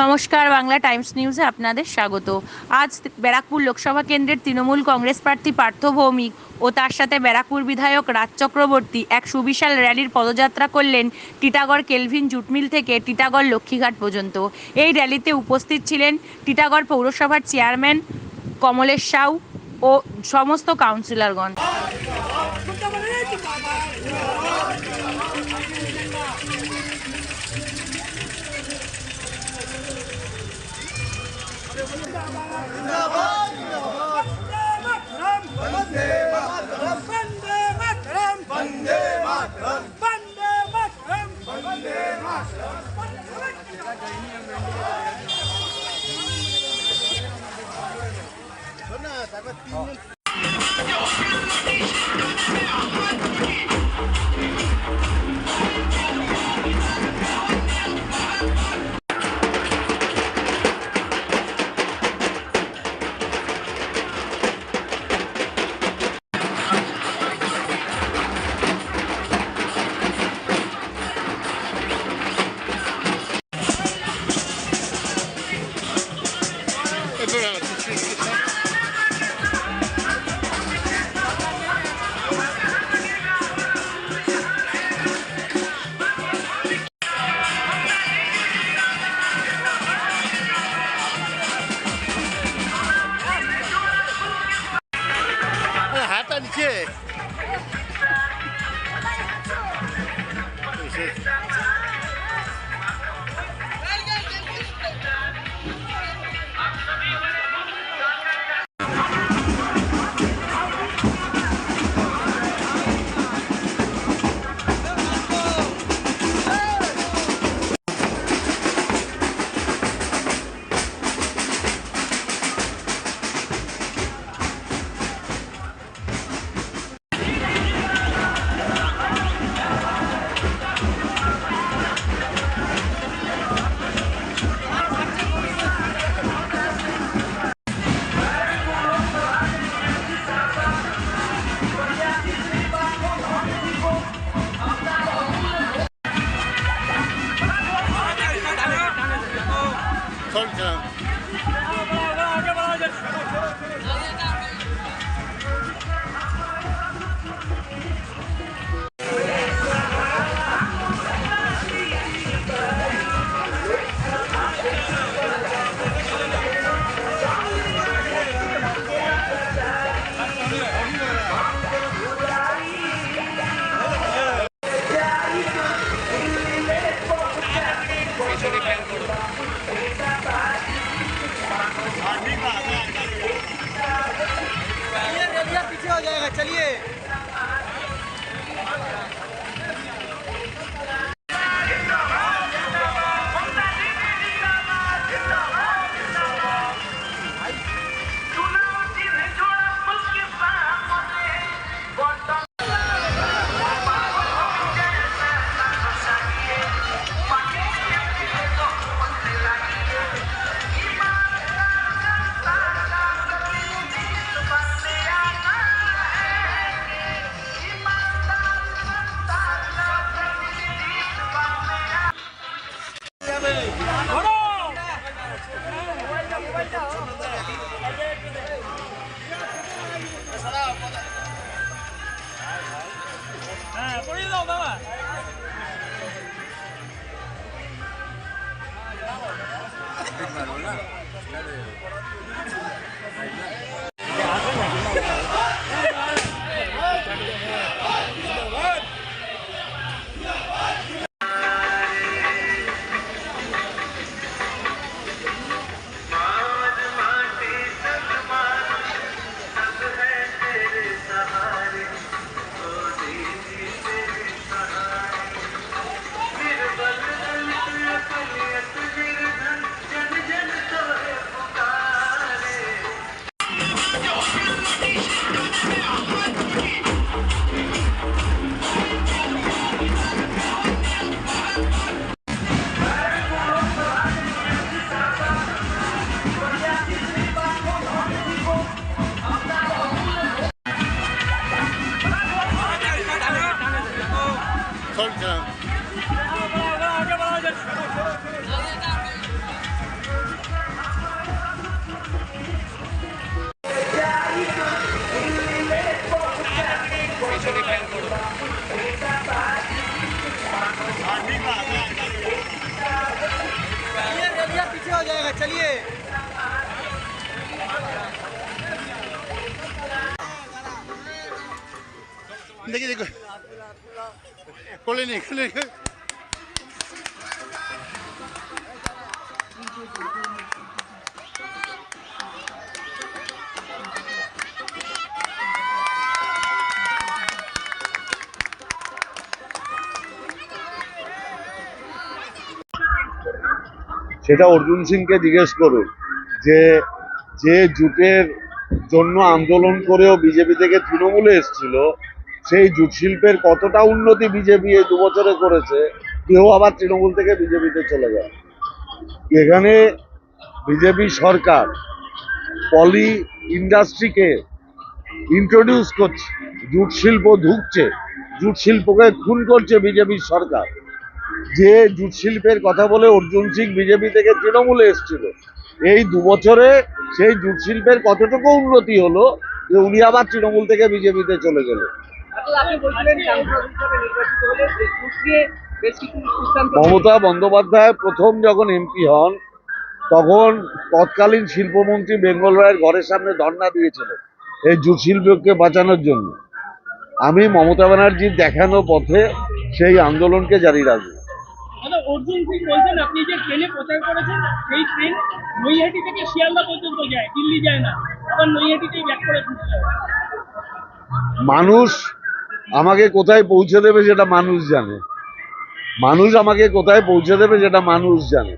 নমস্কার, বাংলা টাইমস নিউজে আপনাদের স্বাগত। আজ ব্যারাকপুর লোকসভা কেন্দ্রের তৃণমূল কংগ্রেস প্রার্থী পার্থ ভৌমিক ও তার সাথে ব্যারাকপুর বিধায়ক রাজ চক্রবর্তী এক সুবিশাল র্যালির পদযাত্রা করলেন টিটাগড় কেলভিন জুট মিল থেকে টিটাগড় লক্ষ্মীঘাট পর্যন্ত। এই র্যালিতে উপস্থিত ছিলেন টিটাগড় পৌরসভার চেয়ারম্যান কমলেশ সাউ ও সমস্ত কাউন্সিলরগণ। হাতটা নিচে চলছিলাম। चलिए देखिए देखो खोले नहीं खोले সেটা অর্জুন সিংকে জিজ্ঞেস করুন যে যে জুটের জন্য আন্দোলন করেও বিজেপি থেকে তৃণমূলে এসেছিল, সেই জুট শিল্পের কতটা উন্নতি বিজেপি এই 2 বছরে করেছে, কেউ আবার তৃণমূল থেকে বিজেপিতে চলে যায়। এখানে বিজেপি সরকার পলি ইন্ডাস্ট্রিকে ইন্ট্রোডিউস করছে, জুট শিল্প ঢুকছে, জুট শিল্পকে খুন করছে বিজেপির সরকার। যে জুট শিল্পের কথা বলে অর্জুন সিং বিজেপি থেকে তৃণমূলে এসেছিল, এই 2 বছরে সেই জুট শিল্পের কতটুকু উন্নতি হলো যে উনি আবার তৃণমূল থেকে বিজেপিতে চলে গেল। মমতা বন্দ্যোপাধ্যায় প্রথম যখন এমপি হন, তখন তৎকালীন শিল্পমন্ত্রী বেঙ্গল রায়ের ঘরের সামনে ধর্ণা দিয়েছিলেন এই জুট শিল্পকে বাঁচানোর জন্য। আমি মমতা ব্যানার্জির দেখানো পথে সেই আন্দোলনকে জারি রাখবো। অর্জুন সিং বলছেন আপনি যে ট্রেনে প্রচার করেছেন সেই ট্রেন নৈহাটি থেকে শিয়ালদা পর্যন্ত যায়, দিল্লি যায় না, আবার নৈহাটিতেই ব্যাক করে ফিরতে হয়। মানুষ আমাকে কোথায় পৌঁছে দেবে সেটা মানুষ জানে, মানুষ আমাকে কোথায় পৌঁছে দেবে সেটা মানুষ জানে।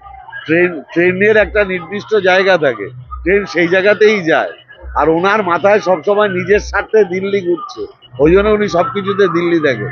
ট্রেনের একটা নির্দিষ্ট জায়গা থাকে, ট্রেন সেই জায়গাতেই যায়। আর ওনার মাথায় সবসময় নিজের স্বার্থে দিল্লি ঘুরছে, ওই জন্য উনি সবকিছুতে দিল্লি দেখে।